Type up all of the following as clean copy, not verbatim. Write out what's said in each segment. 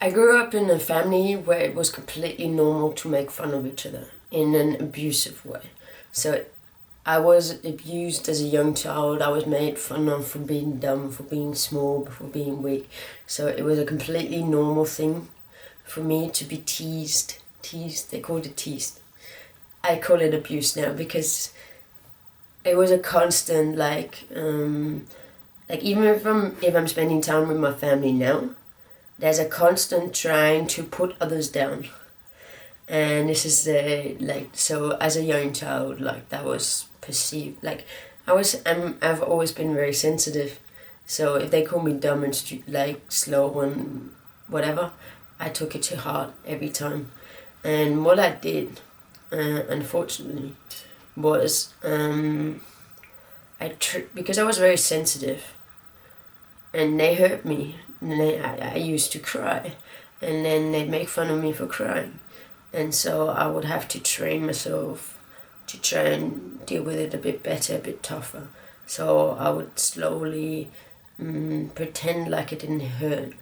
I grew up in a family where it was completely normal to make fun of each other in an abusive way. So I was abused as a young child. I was made fun of for being dumb, for being small, for being weak. So it was a completely normal thing for me to be teased. Teased, they called it teased. I call it abuse now because it was a constant even if I'm spending time with my family now, there's a constant trying to put others down. And this is so as a young child, that was perceived, I've always been very sensitive. So if they call me dumb and slow and whatever, I took it to heart every time. And what I did, unfortunately, was because I was very sensitive, and they hurt me, and I used to cry, and then they'd make fun of me for crying, and so I would have to train myself to try and deal with it a bit better, a bit tougher. So I would slowly pretend like it didn't hurt,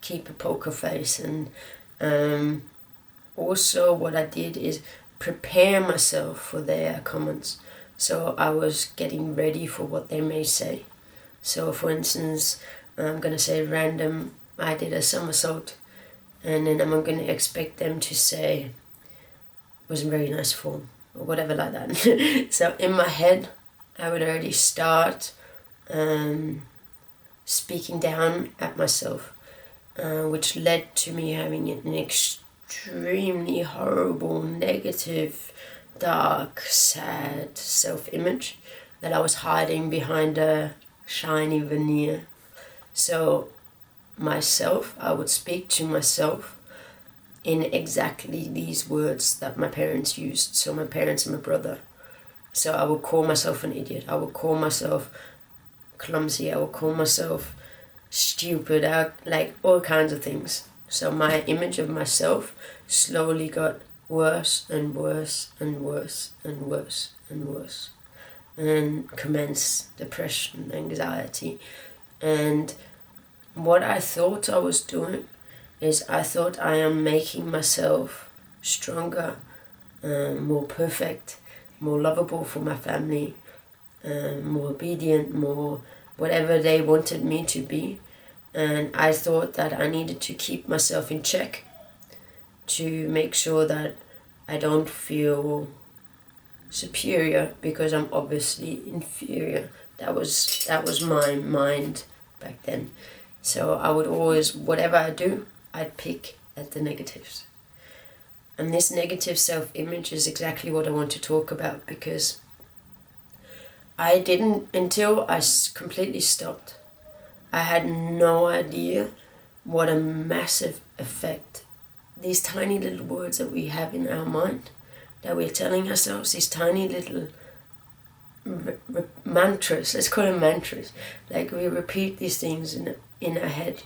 keep a poker face, and also what I did is prepare myself for their comments. So I was getting ready for what they may say. So for instance, I'm going to say random, I did a somersault, and then I'm going to expect them to say, was in very nice form, or whatever like that. So in my head, I would already start speaking down at myself, which led to me having an extremely horrible, negative, dark, sad self-image that I was hiding behind a shiny veneer. So I would speak to myself in exactly these words that my parents used. So my parents and my brother. So I would call myself an idiot. I would call myself clumsy. I would call myself stupid. All kinds of things. So my image of myself slowly got worse and worse and worse and worse and worse, and commenced depression, anxiety. And what I thought I was doing is I thought I am making myself stronger, more perfect, more lovable for my family, more obedient, more whatever they wanted me to be. And I thought that I needed to keep myself in check to make sure that I don't feel superior because I'm obviously inferior. That was my mind back then. So I would always, whatever I do, I'd pick at the negatives. And this negative self-image is exactly what I want to talk about, because I didn't, until I completely stopped, I had no idea what a massive effect these tiny little words that we have in our mind, that we're telling ourselves, these tiny little mantras, let's call them mantras, we repeat these things in our head.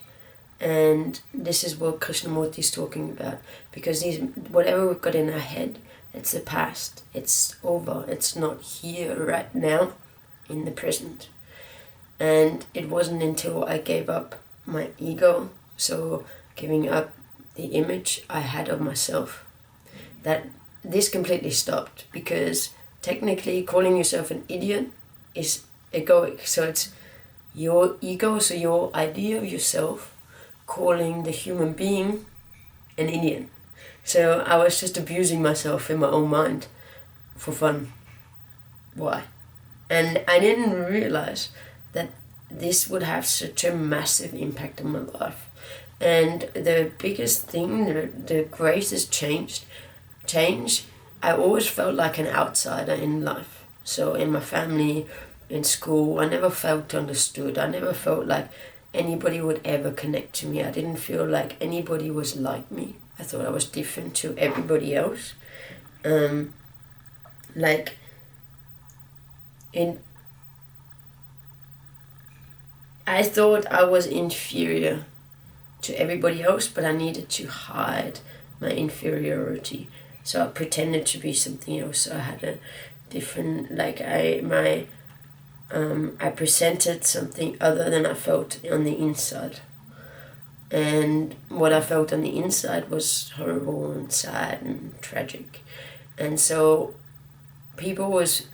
And this is what Krishnamurti is talking about, because whatever we've got in our head, it's the past, it's over, it's not here right now in the present. And it wasn't until I gave up my ego, so giving up the image I had of myself, that this completely stopped. Because technically calling yourself an idiot is egoic, so it's your ego, so your idea of yourself, calling the human being an idiot. So I was just abusing myself in my own mind for fun. Why? And I didn't realize that this would have such a massive impact on my life. And the biggest thing, the greatest change, I always felt like an outsider in life. So in my family, in school, I never felt understood. I never felt like anybody would ever connect to me. I didn't feel like anybody was like me. I thought I was different to everybody else. I thought I was inferior to everybody else, but I needed to hide my inferiority. So I pretended to be something else. So I had a different, I presented something other than I felt on the inside. And what I felt on the inside was horrible and sad and tragic. And so people always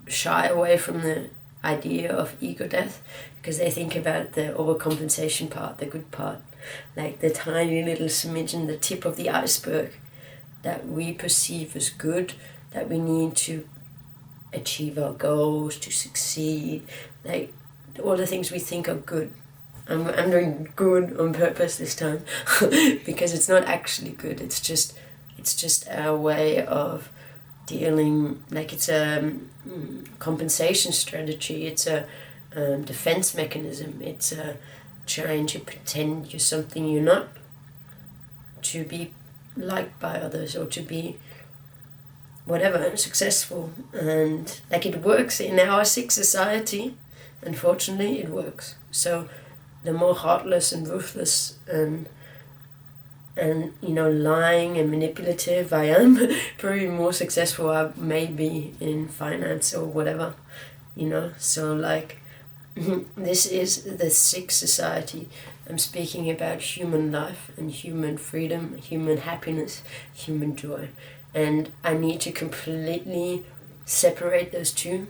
shy away from the idea of ego death because they think about the overcompensation part, the good part, like the tiny little smidgen, the tip of the iceberg that we perceive as good, that we need to achieve our goals, to succeed, like all the things we think are good. I'm doing good on purpose this time because it's not actually good. It's just our way of dealing, like it's a compensation strategy. It's a defense mechanism. It's a trying to pretend you're something you're not, to be liked by others or to be whatever, successful. And like it works in our sick society. Unfortunately, it works. So the more heartless and ruthless and lying and manipulative I am, probably more successful I may be in finance or whatever, So like, this is the sick society. I'm speaking about human life and human freedom, human happiness, human joy. And I need to completely separate those two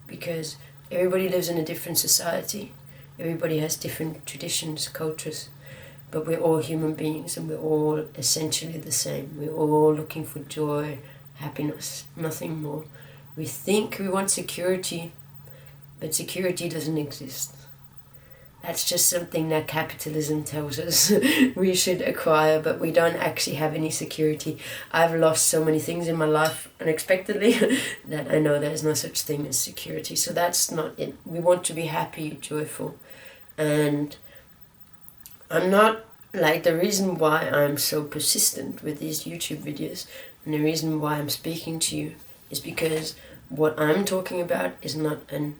because everybody lives in a different society. Everybody has different traditions, cultures, but we're all human beings and we're all essentially the same. We're all looking for joy, happiness, nothing more. We think we want security, but security doesn't exist. That's just something that capitalism tells us we should acquire, but we don't actually have any security. I've lost so many things in my life unexpectedly that I know there's no such thing as security. So that's not it. We want to be happy, joyful. And I'm not, like, the reason why I'm so persistent with these YouTube videos and the reason why I'm speaking to you is because what I'm talking about is not an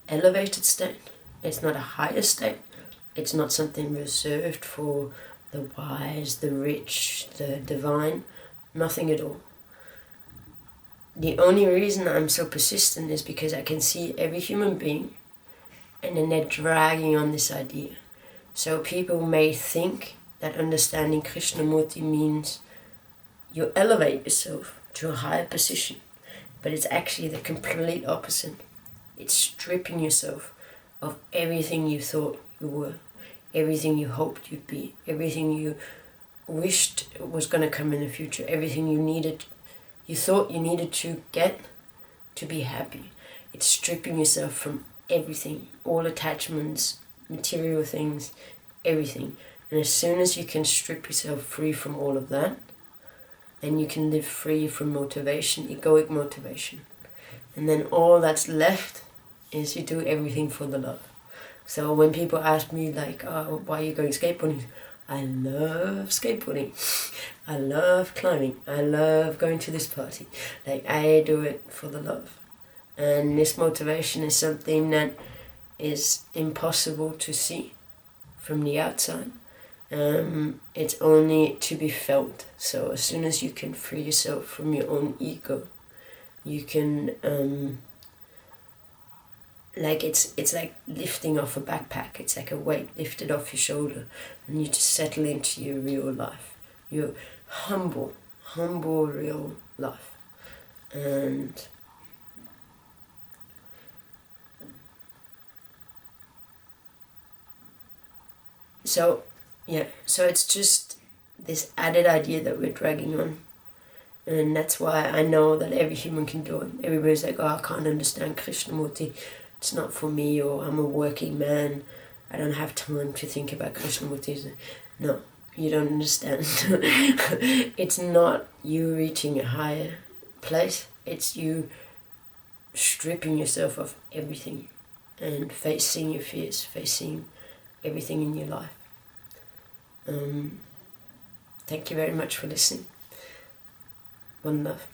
elevated state. It's not a higher state. It's not something reserved for the wise, the rich, the divine. Nothing at all. The only reason I'm so persistent is because I can see every human being and then they're dragging on this idea. So people may think that understanding Krishnamurti means you elevate yourself to a higher position, but it's actually the complete opposite. It's stripping yourself of everything you thought you were, everything you hoped you'd be, everything you wished was going to come in the future, everything you thought you needed to get to be happy. It's stripping yourself from everything, all attachments, material things, everything. And as soon as you can strip yourself free from all of that, then you can live free from motivation, egoic motivation. And then all that's left is you do everything for the love. So when people ask me like, oh, why are you going skateboarding? I love skateboarding. I love climbing. I love going to this party. Like, I do it for the love. And this motivation is something that is impossible to see from the outside. It's only to be felt. So as soon as you can free yourself from your own ego, you can like it's like lifting off a backpack. It's like a weight lifted off your shoulder and you just settle into your real life, your humble real life. And so it's just this added idea that we're dragging on. And that's why I know that every human can do it. Everybody's like, oh, I can't understand Krishnamurti. It's not for me, or I'm a working man. I don't have time to think about Krishnamurti. No, you don't understand. It's not you reaching a higher place. It's you stripping yourself of everything and facing your fears, facing everything in your life. Thank you very much for listening. One love.